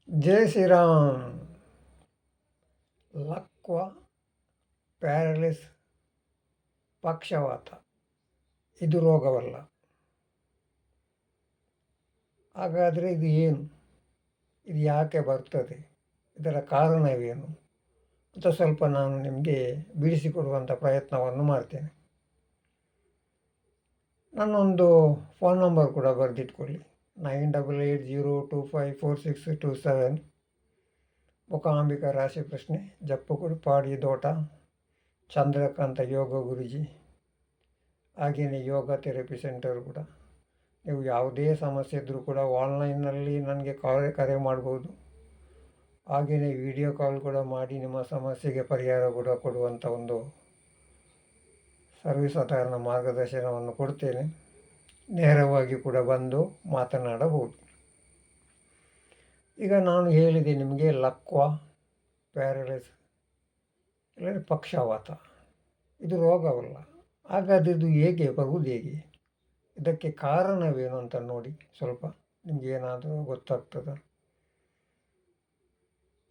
ಜೈ Shriram. ಲಕ್ವ, paralysis, ಪಕ್ಷವಾತ ಇದು ರೋಗವಲ್ಲ. ಹಾಗಾದರೆ ಇದು ಏನು? ಇದು ಯಾಕೆ ಬರ್ತದೆ? ಇದರ ಕಾರಣವೇನು ಅಂತ ಸ್ವಲ್ಪ ನಾನು ನಿಮಗೆ ಬಿಡಿಸಿಕೊಡುವಂಥ ಪ್ರಯತ್ನವನ್ನು ಮಾಡ್ತೇನೆ. ನನ್ನೊಂದು ಫೋನ್ ನಂಬರ್ ಕೂಡ ಬರೆದಿಟ್ಕೊಳ್ಳಿ. 9880254627. ಮೂಕಾಂಬಿಕಾ ರಾಶಿ ಪ್ರಶ್ನೆ, ಜಪ್ಪುಗುಡಿಪಾಡಿ ದೋಟ, ಚಂದ್ರಕಾಂತ ಯೋಗ ಗುರುಜಿ. ಹಾಗೆಯೇ ಯೋಗ ಥೆರಪಿ ಸೆಂಟರ್ ಕೂಡ. ನೀವು ಯಾವುದೇ ಸಮಸ್ಯೆ ಇದ್ದರೂ ಕೂಡ ಆನ್ಲೈನ್ನಲ್ಲಿ ನನಗೆ ಕರೆ ಮಾಡ್ಬೋದು. ಹಾಗೆಯೇ ವಿಡಿಯೋ ಕಾಲ್ ಕೂಡ ಮಾಡಿ ನಿಮ್ಮ ಸಮಸ್ಯೆಗೆ ಪರಿಹಾರ ಕೂಡ ಕೊಡುವಂಥ ಒಂದು ಸರ್ವಿಸ್ ಅಥವಾ ಮಾರ್ಗದರ್ಶನವನ್ನು ಕೊಡ್ತೇನೆ. ನೇರವಾಗಿ ಕೂಡ ಬಂದು ಮಾತನಾಡಬಹುದು. ಈಗ ನಾನು ಹೇಳಿದೆ ನಿಮಗೆ ಲಕ್ವ, ಪ್ಯಾರಲಿಸ್ ಇಲ್ಲದ್ರೆ ಪಕ್ಷವಾತ ಇದು ರೋಗವಲ್ಲ. ಹಾಗಾದರೆ ಇದು ಹೇಗೆ ಬರುವುದು? ಹೇಗೆ? ಇದಕ್ಕೆ ಕಾರಣವೇನು ಅಂತ ನೋಡಿ, ಸ್ವಲ್ಪ ನಿಮಗೇನಾದರೂ ಗೊತ್ತಾಗ್ತದ?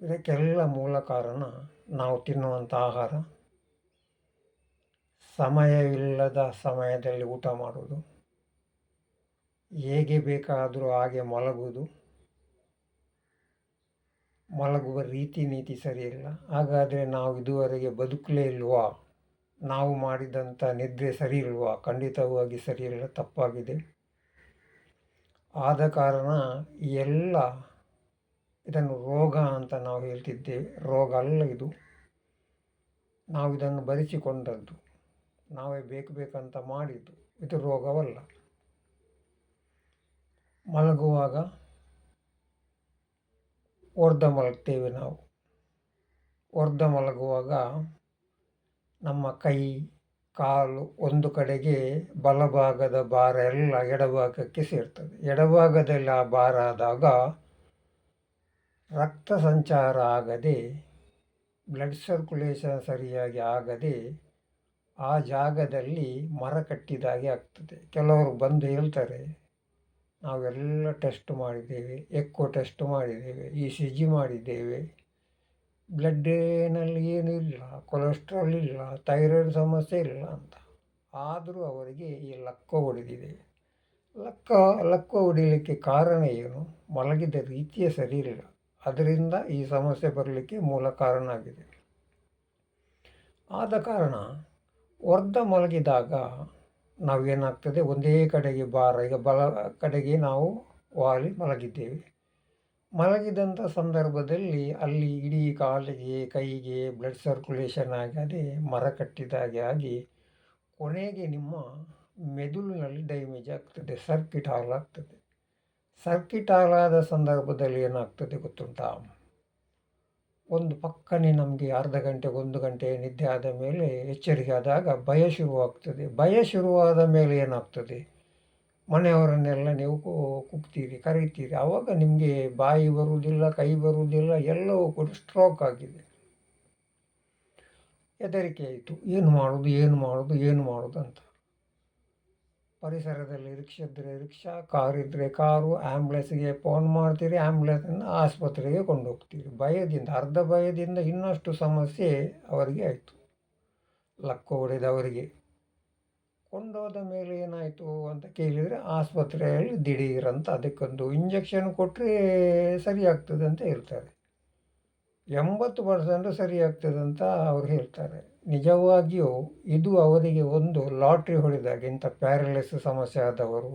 ಇದಕ್ಕೆಲ್ಲ ಮೂಲ ಕಾರಣ ನಾವು ತಿನ್ನುವಂಥ ಆಹಾರ, ಸಮಯವಿಲ್ಲದ ಸಮಯದಲ್ಲಿ ಊಟ ಮಾಡುವುದು, ಹೇಗೆ ಬೇಕಾದರೂ ಹಾಗೆ ಮಲಗುವ ರೀತಿ ನೀತಿ ಸರಿಯಿಲ್ಲ. ಹಾಗಾದರೆ ನಾವು ಇದುವರೆಗೆ ಬದುಕಲೇ ಇಲ್ವಾ? ನಾವು ಮಾಡಿದಂಥ ನಿದ್ರೆ ಸರಿ ಇಲ್ವಾ? ಖಂಡಿತವಾಗಿ ಸರಿಯಿಲ್ಲ, ತಪ್ಪಾಗಿದೆ. ಆದ ಕಾರಣ ಎಲ್ಲ ಇದನ್ನು ರೋಗ ಅಂತ ನಾವು ಹೇಳ್ತಿದ್ದೇವೆ. ರೋಗ ಅಲ್ಲ ಇದು. ನಾವು ಇದನ್ನು ಭರಿಸಿಕೊಂಡದ್ದು, ನಾವೇ ಬೇಕಂತ ಮಾಡಿದ್ದು. ಇದು ರೋಗವಲ್ಲ. ಮಲಗುವಾಗ ಮಲಗ್ತೇವೆ ನಾವು. ಮಲಗುವಾಗ ನಮ್ಮ ಕೈ ಕಾಲು ಒಂದು ಕಡೆಗೆ ಬಲಭಾಗದ ಭಾರ ಎಲ್ಲ ಎಡಭಾಗಕ್ಕೆ ಸೇರ್ತದೆ. ಎಡಭಾಗದಲ್ಲಿ ಆ ಭಾರ ಆದಾಗ ರಕ್ತ ಸಂಚಾರ ಆಗದೆ, ಬ್ಲಡ್ ಸರ್ಕ್ಯುಲೇಷನ್ ಸರಿಯಾಗಿ ಆಗದೆ ಆ ಜಾಗದಲ್ಲಿ ಮರ ಕಟ್ಟಿದಾಗೆ ಆಗ್ತದೆ. ಕೆಲವರು ಬಂದು ಹೇಳ್ತಾರೆ, ನಾವೆಲ್ಲ ಟೆಸ್ಟ್ ಮಾಡಿದ್ದೇವೆ, ಎಕ್ಕೋ ಟೆಸ್ಟ್ ಮಾಡಿದ್ದೇವೆ, ECG ಮಾಡಿದ್ದೇವೆ, ಬ್ಲಡ್ಡಿನಲ್ಲಿ ಏನೂ ಇಲ್ಲ, ಕೊಲೆಸ್ಟ್ರಾಲ್ ಇಲ್ಲ, ಥೈರಾಯ್ಡ್ ಸಮಸ್ಯೆ ಇಲ್ಲ ಅಂತ. ಆದರೂ ಅವರಿಗೆ ಈ ಲಕ್ವ ಹೊಡೆದಿದೆ. ಲಕ್ವ ಹೊಡಿಲಿಕ್ಕೆ ಕಾರಣ ಏನು? ಮಲಗಿದ ರೀತಿಯೇ ಸರಿ ಇಲ್ಲ. ಅದರಿಂದ ಈ ಸಮಸ್ಯೆ ಬರಲಿಕ್ಕೆ ಮೂಲ ಕಾರಣ ಆಗಿದೆ. ಆದ ಕಾರಣ ಮಲಗಿದಾಗ ನಾವೇನಾಗ್ತದೆ, ಒಂದೇ ಕಡೆಗೆ ಭಾರ, ಈಗ ಬಲ ಕಡೆಗೆ ನಾವು ಮಲಗಿದ್ದೇವೆ. ಮಲಗಿದಂಥ ಸಂದರ್ಭದಲ್ಲಿ ಅಲ್ಲಿ ಇಡೀ ಕಾಲಿಗೆ ಕೈಗೆ ಬ್ಲಡ್ ಸರ್ಕ್ಯುಲೇಷನ್ ಆಗದೆ ಮರ ಕಟ್ಟಿದಾಗೆ ಆಗಿ ಕೊನೆಗೆ ನಿಮ್ಮ ಮೆದುಳಿನಲ್ಲಿ ಡ್ಯಾಮೇಜ್ ಆಗ್ತದೆ, ಸರ್ಕಿಟ್ ಹಾಳಾಗ್ತದೆ. ಸರ್ಕಿಟ್ ಹಾಳಾದ ಸಂದರ್ಭದಲ್ಲಿ ಏನಾಗ್ತದೆ ಗೊತ್ತುಂಟಾ? ಒಂದು ಪಕ್ಕನೆ ನಮಗೆ ಅರ್ಧ ಗಂಟೆ 1 ಗಂಟೆ ನಿದ್ದೆ ಆದ ಮೇಲೆ ಎಚ್ಚರಿಕೆ ಆದಾಗ ಭಯ ಶುರುವಾಗ್ತದೆ. ಭಯ ಶುರುವಾದ ಮೇಲೆ ಏನಾಗ್ತದೆ? ಮನೆಯವರನ್ನೆಲ್ಲ ನೀವು ಕೂಗ್ತೀರಿ, ಕರೀತೀರಿ. ಆವಾಗ ನಿಮಗೆ ಬಾಯಿ ಬರುವುದಿಲ್ಲ, ಕೈ ಬರುವುದಿಲ್ಲ, ಎಲ್ಲವೂ ಕೂಡ ಸ್ಟ್ರೋಕ್ ಆಗಿದೆ. ಹೆದರಿಕೆ ಆಯಿತು, ಏನು ಮಾಡೋದು ಅಂತ. ಪರಿಸರದಲ್ಲಿ ರಿಕ್ಷಾ ಇದ್ದರೆ ರಿಕ್ಷಾ, ಕಾರ್ ಇದ್ದರೆ ಕಾರು, ಆ್ಯಂಬುಲೆನ್ಸ್ಗೆ ಫೋನ್ ಮಾಡ್ತೀರಿ, ಆ್ಯಂಬುಲೆನ್ಸನ್ನು ಆಸ್ಪತ್ರೆಗೆ ಕೊಂಡೋಗ್ತೀರಿ. ಅರ್ಧ ಭಯದಿಂದ ಇನ್ನಷ್ಟು ಸಮಸ್ಯೆ ಅವರಿಗೆ ಆಯಿತು. ಲಕ್ವ ಹೊಡೆದವರಿಗೆ ಕೊಂಡೋದ ಮೇಲೆ ಏನಾಯಿತು ಅಂತ ಕೇಳಿದರೆ, ಆಸ್ಪತ್ರೆಯಲ್ಲಿ ದಿಢೀರಂತ ಅದಕ್ಕೊಂದು ಇಂಜೆಕ್ಷನ್ ಕೊಟ್ಟರೆ ಸರಿಯಾಗ್ತದೆ ಅಂತ ಹೇಳ್ತಾರೆ. 80% ಸರಿಯಾಗ್ತದೆ ಅಂತ ಅವ್ರು ಹೇಳ್ತಾರೆ. ನಿಜವಾಗಿಯೂ ಇದು ಅವರಿಗೆ ಒಂದು ಲಾಟ್ರಿ ಹೊಡೆದಾಗ. ಇಂಥ ಪ್ಯಾರಲಿಸ್ ಸಮಸ್ಯೆ ಆದವರು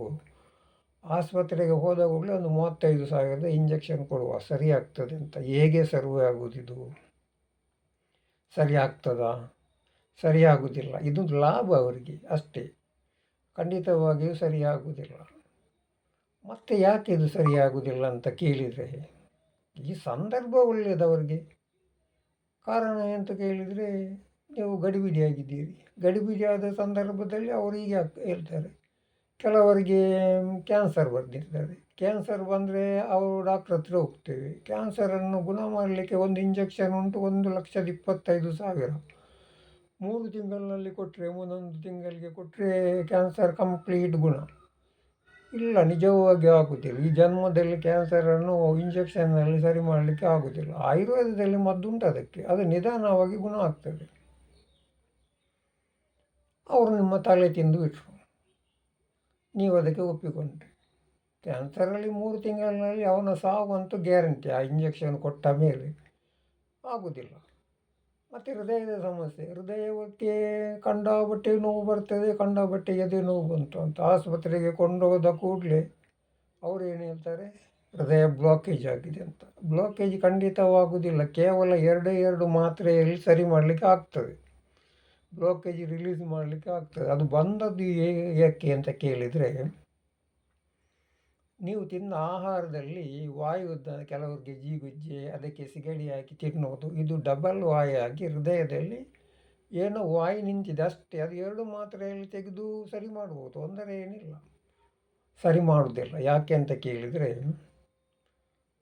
ಆಸ್ಪತ್ರೆಗೆ ಹೋದ ಕೂಡಲೇ ಒಂದು 35,000 ಇಂಜೆಕ್ಷನ್ ಕೊಡುವ, ಸರಿಯಾಗ್ತದೆ ಅಂತ. ಹೇಗೆ ಸರ್ವೆ ಆಗುವುದಿದು? ಸರಿ ಆಗ್ತದಾ? ಸರಿಯಾಗುವುದಿಲ್ಲ. ಇದು ಲಾಭ ಅವರಿಗೆ ಅಷ್ಟೇ, ಖಂಡಿತವಾಗಿಯೂ ಸರಿಯಾಗುವುದಿಲ್ಲ. ಮತ್ತು ಯಾಕೆ ಇದು ಸರಿಯಾಗುವುದಿಲ್ಲ ಅಂತ ಕೇಳಿದರೆ, ಈ ಸಂದರ್ಭ ಒಳ್ಳೆಯದವರಿಗೆ. ಕಾರಣ ಎಂತ ಕೇಳಿದರೆ, ನೀವು ಗಡಿಬಿಡಿಯಾಗಿದ್ದೀರಿ. ಗಡಿಬಿಡಿಯಾದ ಸಂದರ್ಭದಲ್ಲಿ ಅವರು ಹೀಗೆ ಹೇಳ್ತಾರೆ. ಕೆಲವರಿಗೆ ಕ್ಯಾನ್ಸರ್ ಬಂದಿರ್ತಾರೆ. ಕ್ಯಾನ್ಸರ್ ಬಂದರೆ ಅವರು ಡಾಕ್ಟ್ರ್ ಹತ್ರ ಹೋಗ್ತೇವೆ. ಕ್ಯಾನ್ಸರನ್ನು ಗುಣ ಮಾಡಲಿಕ್ಕೆ ಒಂದು ಇಂಜೆಕ್ಷನ್ ಉಂಟು, 1,25,000. 3 ತಿಂಗಳಿನಲ್ಲಿ ಕೊಟ್ಟರೆ, 1 ತಿಂಗಳಿಗೆ ಕೊಟ್ಟರೆ ಕ್ಯಾನ್ಸರ್ ಕಂಪ್ಲೀಟ್ ಗುಣ. ಇಲ್ಲ, ನಿಜವಾಗಿ ಆಗುವುದಿಲ್ಲ. ಈ ಜನ್ಮದಲ್ಲಿ ಕ್ಯಾನ್ಸರನ್ನು ಇಂಜೆಕ್ಷನ್ನಲ್ಲಿ ಸರಿ ಮಾಡಲಿಕ್ಕೆ ಆಗುವುದಿಲ್ಲ. ಆಯುರ್ವೇದದಲ್ಲಿ ಮದ್ದುಂಟು ಅದಕ್ಕೆ, ಅದು ನಿಧಾನವಾಗಿ ಗುಣ ಆಗ್ತದೆ. ಅವರು ನಿಮ್ಮ ತಲೆ ತಿಂದು ಬಿಟ್ರು, ನೀವು ಅದಕ್ಕೆ ಒಪ್ಪಿಕೊಂಡ್ರಿ. ಕ್ಯಾನ್ಸರಲ್ಲಿ 3 ತಿಂಗಳಿನಲ್ಲಿ ಅವನ ಸಾವಂತೂ ಗ್ಯಾರಂಟಿ. ಆ ಇಂಜೆಕ್ಷನ್ ಕೊಟ್ಟ ಮೇಲೆ ಆಗುವುದಿಲ್ಲ. ಮತ್ತು ಹೃದಯದ ಸಮಸ್ಯೆ, ಹೃದಯಕ್ಕೆ ಕಂಡಾಪಟ್ಟೆ ನೋವು ಬರ್ತದೆ, ಕಂಡಾಪಟ್ಟೆ ಎದೆ ನೋವು ಬಂತು ಅಂತ ಆಸ್ಪತ್ರೆಗೆ ಕೊಂಡೋದ ಕೂಡಲೇ ಅವರು ಏನು ಹೇಳ್ತಾರೆ, ಹೃದಯ ಬ್ಲಾಕೇಜ್ ಆಗಿದೆ ಅಂತ. ಬ್ಲಾಕೇಜ್ ಖಂಡಿತವಾಗುವುದಿಲ್ಲ. ಕೇವಲ 2 ಮಾತ್ರೆಯಲ್ಲಿ ಸರಿ ಮಾಡಲಿಕ್ಕೆ ಆಗ್ತದೆ, ಬ್ಲಾಕೇಜ್ ರಿಲೀಸ್ ಮಾಡಲಿಕ್ಕೆ ಆಗ್ತದೆ. ಅದು ಬಂದದ್ದು ಏಕೆ ಅಂತ ಕೇಳಿದರೆ, ನೀವು ತಿಂದ ಆಹಾರದಲ್ಲಿ ವಾಯುದ ಕೆಲವರಿಗೆ ಜೀಗುಜ್ಜೆ, ಅದಕ್ಕೆ ಸಿಗಡಿ ಹಾಕಿ ತಿನ್ನೋದು, ಇದು ಡಬಲ್ ವಾಯಾಗಿ ಹೃದಯದಲ್ಲಿ ಏನೋ ವಾಯು ನಿಂತಿದೆ ಅಷ್ಟೇ. ಅದು 2 ಮಾತ್ರೆಯಲ್ಲಿ ತೆಗೆದು ಸರಿ ಮಾಡ್ಬೋದು, ತೊಂದರೆ ಏನಿಲ್ಲ. ಸರಿ ಮಾಡುವುದಿಲ್ಲ. ಯಾಕೆ ಅಂತ ಕೇಳಿದರೆ,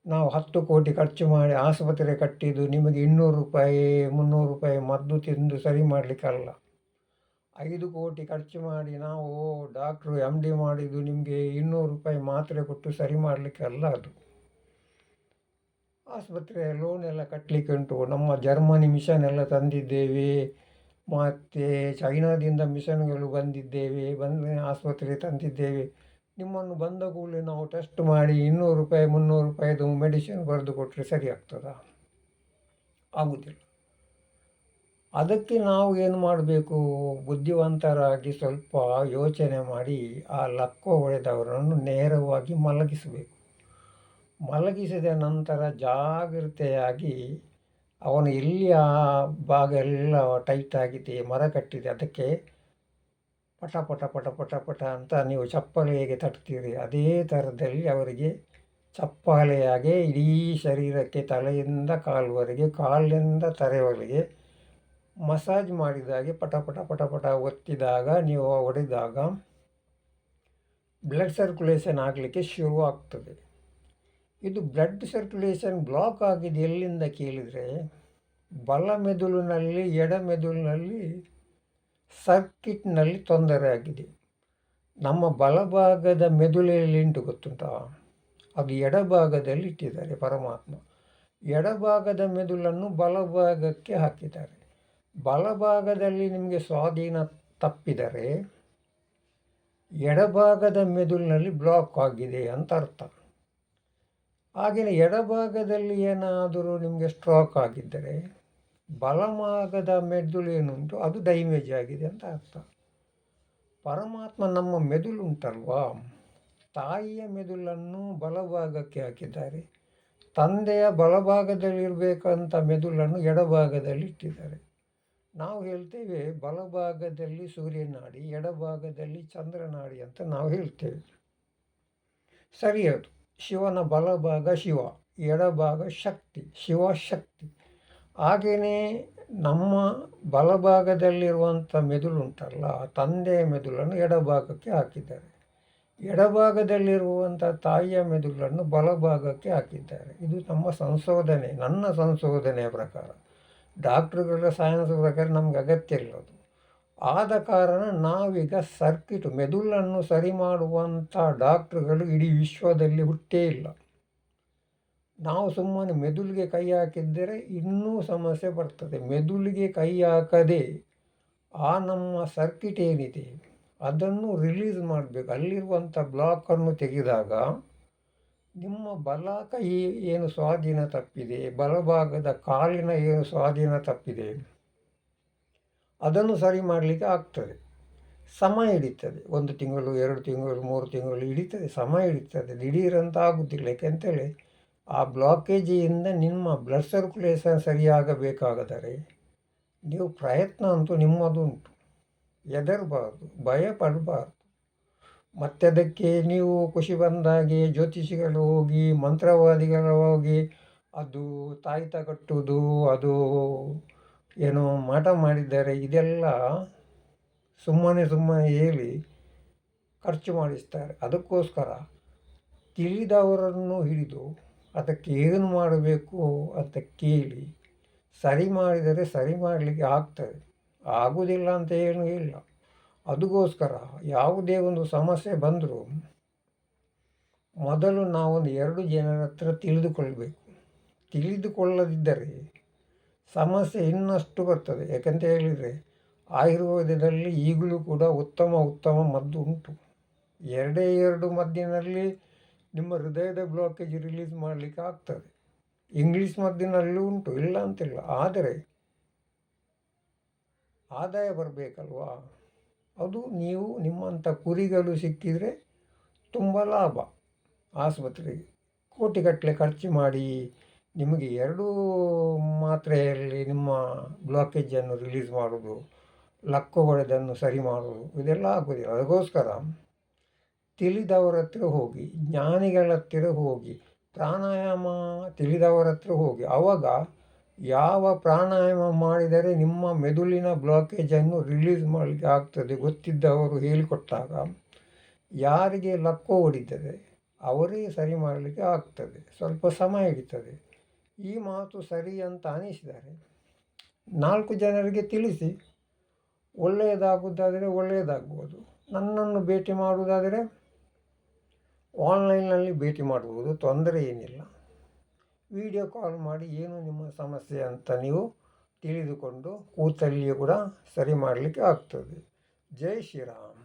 ನಾವು 10 ಕೋಟಿ ಖರ್ಚು ಮಾಡಿ ಆಸ್ಪತ್ರೆ ಕಟ್ಟಿದ್ದು ನಿಮಗೆ 200 ರೂಪಾಯಿ 300 ರೂಪಾಯಿ ಮದ್ದು ತಿಂದು ಸರಿ ಮಾಡಲಿಕ್ಕಲ್ಲ. 5 ಕೋಟಿ ಖರ್ಚು ಮಾಡಿ ನಾವು ಡಾಕ್ಟ್ರು MD ಮಾಡಿದ್ದು ನಿಮಗೆ 200 ರೂಪಾಯಿ ಮಾತ್ರೆ ಕೊಟ್ಟು ಸರಿ ಮಾಡಲಿಕ್ಕಲ್ಲ. ಅದು ಆಸ್ಪತ್ರೆ ಲೋನ್ ಎಲ್ಲ ಕಟ್ಟಲಿಕ್ಕೆ ಉಂಟು. ನಮ್ಮ ಜರ್ಮನಿ ಮಿಷನ್ ಎಲ್ಲ ತಂದಿದ್ದೇವೆ, ಮತ್ತು ಚೈನಾದಿಂದ ಮಿಷನ್ಗಳು ಬಂದು ಆಸ್ಪತ್ರೆ ತಂದಿದ್ದೇವೆ. ನಿಮ್ಮನ್ನು ಬಂದ ಕೂಡಲೇ ನಾವು ಟೆಸ್ಟ್ ಮಾಡಿ 200 ರೂಪಾಯಿ 300 ರೂಪಾಯಿದು ಮೆಡಿಸಿನ್ ಬರೆದು ಕೊಟ್ಟರೆ ಸರಿ ಆಗ್ತದಾ? ಆಗುವುದಿಲ್ಲ. ಅದಕ್ಕೆ ನಾವು ಏನು ಮಾಡಬೇಕು, ಬುದ್ಧಿವಂತರಾಗಿ ಸ್ವಲ್ಪ ಯೋಚನೆ ಮಾಡಿ ಆ ಲಕ್ವ ಹೊಡೆದವರನ್ನು ನೇರವಾಗಿ ಮಲಗಿಸಬೇಕು. ಮಲಗಿಸಿದ ನಂತರ ಜಾಗ್ರತೆಯಾಗಿ ಅವನು ಎಲ್ಲಿ ಆ ಭಾಗ ಎಲ್ಲ ಟೈಟ್ ಆಗಿದೆ, ಮರ ಕಟ್ಟಿದೆ, ಅದಕ್ಕೆ ಪಟ ಪಟ ಪಟ ಪಟ ಪಟ ಅಂತ ನೀವು ಚಪ್ಪಾಳೆ ಹೇಗೆ ತಟ್ತೀರಿ, ಅದೇ ಥರದಲ್ಲಿ ಅವರಿಗೆ ಚಪ್ಪಾಳೆಯಾಗೆ ಇಡೀ ಶರೀರಕ್ಕೆ ತಲೆಯಿಂದ ಕಾಲುವರೆಗೆ, ಕಾಲಿನಿಂದ ತಲೆವರೆಗೆ ಮಸಾಜ್ ಮಾಡಿದಾಗೆ ಪಟ ಪಟ ಪಟ ಪಟ ಒತ್ತಿದಾಗ, ನೀವು ಹೊಡೆದಾಗ ಬ್ಲಡ್ ಸರ್ಕ್ಯುಲೇಷನ್ ಆಗಲಿಕ್ಕೆ ಶುರುವಾಗ್ತದೆ. ಇದು ಬ್ಲಡ್ ಸರ್ಕ್ಯುಲೇಷನ್ ಬ್ಲಾಕ್ ಆಗಿದೆ ಎಲ್ಲಿಂದ ಕೇಳಿದರೆ, ಬಲ ಮೆದುಳಿನಲ್ಲಿ ಎಡ ಮೆದುಳಿನಲ್ಲಿ ಸರ್ಕಿಟ್ನಲ್ಲಿ ತೊಂದರೆ ಆಗಿದೆ. ನಮ್ಮ ಬಲಭಾಗದ ಮೆದುಳಲ್ಲಿ ಉಂಟು ಗೊತ್ತುಂಟಾ, ಅದು ಎಡಭಾಗದಲ್ಲಿ ಇಟ್ಟಿದ್ದಾರೆ ಪರಮಾತ್ಮ. ಎಡಭಾಗದ ಮೆದುಳನ್ನು ಬಲಭಾಗಕ್ಕೆ ಹಾಕಿದ್ದಾರೆ. ಬಲಭಾಗದಲ್ಲಿ ನಿಮಗೆ ಸ್ವಾಧೀನ ತಪ್ಪಿದರೆ ಎಡಭಾಗದ ಮೆದುಳಿನಲ್ಲಿ ಬ್ಲಾಕ್ ಆಗಿದೆ ಅಂತ ಅರ್ಥ. ಹಾಗೆಯೇ ಎಡಭಾಗದಲ್ಲಿ ಏನಾದರೂ ನಿಮಗೆ ಸ್ಟ್ರೋಕ್ ಆಗಿದ್ದರೆ ಬಲಭಾಗದ ಮೆದುಳು ಏನುಂಟು ಅದು ಡ್ಯಾಮೇಜ್ ಆಗಿದೆ ಅಂತ ಅರ್ಥ. ಪರಮಾತ್ಮ ನಮ್ಮ ಮೆದುಳು ಉಂಟಲ್ವಾ, ತಾಯಿಯ ಮೆದುಳನ್ನು ಬಲಭಾಗಕ್ಕೆ ಹಾಕಿದ್ದಾರೆ, ತಂದೆಯ ಬಲಭಾಗದಲ್ಲಿರಬೇಕಂತ ಮೆದುಳನ್ನು ಎಡಭಾಗದಲ್ಲಿ ಇಟ್ಟಿದ್ದಾರೆ. ನಾವು ಹೇಳ್ತೇವೆ ಬಲಭಾಗದಲ್ಲಿ ಸೂರ್ಯನಾಡಿ, ಎಡಭಾಗದಲ್ಲಿ ಚಂದ್ರನಾಡಿ ಅಂತ ನಾವು ಹೇಳ್ತೇವೆ. ಸರಿ, ಅದು ಶಿವನ ಬಲಭಾಗ ಶಿವ, ಎಡಭಾಗ ಶಕ್ತಿ, ಶಿವಶಕ್ತಿ. ಹಾಗೆಯೇ ನಮ್ಮ ಬಲಭಾಗದಲ್ಲಿರುವಂಥ ಮೆದುಳುಂಟಲ್ಲ, ತಂದೆಯ ಮೆದುಳನ್ನು ಎಡಭಾಗಕ್ಕೆ ಹಾಕಿದ್ದಾರೆ, ಎಡಭಾಗದಲ್ಲಿರುವಂಥ ತಾಯಿಯ ಮೆದುಳನ್ನು ಬಲಭಾಗಕ್ಕೆ ಹಾಕಿದ್ದಾರೆ. ಇದು ನಮ್ಮ ಸಂಶೋಧನೆ, ನನ್ನ ಸಂಶೋಧನೆಯ ಪ್ರಕಾರ. ಡಾಕ್ಟ್ರುಗಳ ಸೈನ್ಸ್ ಪ್ರಕಾರ ನಮ್ಗೆ ಅಗತ್ಯ ಇಲ್ಲದು. ಆದ ಕಾರಣ ನಾವೀಗ ಮೆದುಳನ್ನು ಸರಿ ಮಾಡುವಂಥ ಡಾಕ್ಟ್ರುಗಳು ಇಡೀ ವಿಶ್ವದಲ್ಲಿ ಹುಟ್ಟೇ ಇಲ್ಲ. ನಾವು ಸುಮ್ಮನೆ ಮೆದುಳಿಗೆ ಕೈ ಹಾಕಿದ್ದರೆ ಇನ್ನೂ ಸಮಸ್ಯೆ ಬರ್ತದೆ. ಮೆದುಳಿಗೆ ಕೈ ಹಾಕದೆ ಆ ನಮ್ಮ ಸರ್ಕಿಟ್ ಏನಿದೆ ಅದನ್ನು ರಿಲೀಸ್ ಮಾಡಬೇಕು. ಅಲ್ಲಿರುವಂಥ ಬ್ಲಾಕನ್ನು ತೆಗೆದಾಗ ನಿಮ್ಮ ಬಲ ಕೈ ಏನು ಸ್ವಾಧೀನ ತಪ್ಪಿದೆ, ಬಲಭಾಗದ ಕಾಲಿನ ಏನು ಸ್ವಾಧೀನ ತಪ್ಪಿದೆ, ಅದನ್ನು ಸರಿ ಮಾಡಲಿಕ್ಕೆ ಆಗ್ತದೆ. ಸಮಯ ಹಿಡಿತದೆ, 1 ತಿಂಗಳು 2 ತಿಂಗಳು 3 ತಿಂಗಳು ಹಿಡಿತದೆ, ಸಮಯ ಹಿಡಿತದೆ, ದಿಢೀರಂತ ಆಗುವುದಿಲ್ಲ. ಯಾಕೆಂತೇಳಿ ಆ ಬ್ಲಾಕೇಜಿಂದ ನಿಮ್ಮ ಬ್ಲಡ್ ಸರ್ಕ್ಯುಲೇಷನ್ ಸರಿಯಾಗಬೇಕಾದರೆ ನೀವು ಪ್ರಯತ್ನ ಅಂತೂ ನಿಮ್ಮದುಂಟು. ಹೆದರಬಾರ್ದು, ಭಯ ಪಡಬಾರ್ದು. ಮತ್ತು ಅದಕ್ಕೆ ನೀವು ಖುಷಿ ಬಂದಾಗೆ ಜ್ಯೋತಿಷಿಗಳು ಹೋಗಿ, ಮಂತ್ರವಾದಿಗಳು ಹೋಗಿ, ಅದು ತಾಯ್ತ ಕಟ್ಟುವುದು, ಅದು ಏನೋ ಮಾಟ ಮಾಡಿದ್ದಾರೆ, ಇದೆಲ್ಲ ಸುಮ್ಮನೆ ಹೇಳಿ ಖರ್ಚು ಮಾಡಿಸ್ತಾರೆ. ಅದಕ್ಕೋಸ್ಕರ ತಿಳಿದವರನ್ನು ಹಿಡಿದು ಅದಕ್ಕೆ ಏನು ಮಾಡಬೇಕು ಅಂತ ಕೇಳಿ ಸರಿ ಮಾಡಿದರೆ ಸರಿ ಮಾಡಲಿಕ್ಕೆ ಆಗ್ತದೆ. ಆಗುವುದಿಲ್ಲ ಅಂತ ಏನೂ ಇಲ್ಲ. ಅದಕ್ಕೋಸ್ಕರ ಯಾವುದೇ ಒಂದು ಸಮಸ್ಯೆ ಬಂದರೂ ಮೊದಲು ನಾವೊಂದು 2 ಜನರ ಹತ್ರ ತಿಳಿದುಕೊಳ್ಬೇಕು. ತಿಳಿದುಕೊಳ್ಳದಿದ್ದರೆ ಸಮಸ್ಯೆ ಇನ್ನಷ್ಟು ಬರ್ತದೆ. ಯಾಕಂತ ಹೇಳಿದರೆ ಆಯುರ್ವೇದದಲ್ಲಿ ಈಗಲೂ ಕೂಡ ಉತ್ತಮ ಮದ್ದು ಉಂಟು. 2 ಮದ್ದಿನಲ್ಲಿ ನಿಮ್ಮ ಹೃದಯದ ಬ್ಲಾಕೇಜ್ ರಿಲೀಸ್ ಮಾಡಲಿಕ್ಕೆ ಆಗ್ತದೆ. ಇಂಗ್ಲೀಷ್ ಮದ್ದಿನಲ್ಲೂ ಉಂಟು, ಇಲ್ಲ ಅಂತಿಲ್ಲ. ಆದರೆ ಆದಾಯ ಬರಬೇಕಲ್ವಾ? ಅದು ನೀವು ನಿಮ್ಮಂಥ ಕುರಿಗಳು ಸಿಕ್ಕಿದರೆ ತುಂಬ ಲಾಭ. ಆಸ್ಪತ್ರೆಗೆ ಕೋಟಿಗಟ್ಟಲೆ ಖರ್ಚು ಮಾಡಿ ನಿಮಗೆ 2 ಮಾತ್ರೆಯಲ್ಲಿ ನಿಮ್ಮ ಬ್ಲಾಕೇಜನ್ನು ರಿಲೀಸ್ ಮಾಡೋದು, ಲಕ್ಕು ಹೊಡೆದನ್ನು ಸರಿ ಮಾಡೋದು, ಇದೆಲ್ಲ ಆಗೋದಿಲ್ಲ. ಅದಕ್ಕೋಸ್ಕರ ತಿಳಿದವರ ಹತ್ರ ಹೋಗಿ, ಜ್ಞಾನಿಗಳ ಹತ್ತಿರ ಹೋಗಿ, ಪ್ರಾಣಾಯಾಮ ತಿಳಿದವರ ಹತ್ರ ಹೋಗಿ. ಆವಾಗ ಯಾವ ಪ್ರಾಣಾಯಾಮ ಮಾಡಿದರೆ ನಿಮ್ಮ ಮೆದುಳಿನ ಬ್ಲಾಕೇಜನ್ನು ರಿಲೀಸ್ ಮಾಡಲಿಕ್ಕೆ ಆಗ್ತದೆ ಗೊತ್ತಿದ್ದವರು ಹೇಳಿಕೊಟ್ಟಾಗ ಯಾರಿಗೆ ಲಕ್ಕು ಹೊಡಿತದೆ ಅವರೇ ಸರಿ ಮಾಡಲಿಕ್ಕೆ ಆಗ್ತದೆ. ಸ್ವಲ್ಪ ಸಮಯ ಹಿಡಿತದೆ. ಈ ಮಾತು ಸರಿ ಅಂತ ಅನಿಸಿದರೆ 4 ಜನರಿಗೆ ತಿಳಿಸಿ. ಒಳ್ಳೆಯದಾಗುವುದಾದರೆ ಒಳ್ಳೆಯದಾಗ್ಬೋದು. ನನ್ನನ್ನು ಭೇಟಿ ಮಾಡುವುದಾದರೆ ಆನ್ಲೈನ್ನಲ್ಲಿ ಭೇಟಿ ಮಾಡ್ಬೋದು, ತೊಂದರೆ ಏನಿಲ್ಲ. ವಿಡಿಯೋ ಕಾಲ್ ಮಾಡಿ ಏನು ನಿಮ್ಮ ಸಮಸ್ಯೆ ಅಂತ ನೀವು ತಿಳಿದುಕೊಂಡು ಕೂತಲ್ಲಿಯೂ ಕೂಡ ಸರಿ ಮಾಡಲಿಕ್ಕೆ ಆಗ್ತದೆ. ಜೈ ಶ್ರೀರಾಮ್.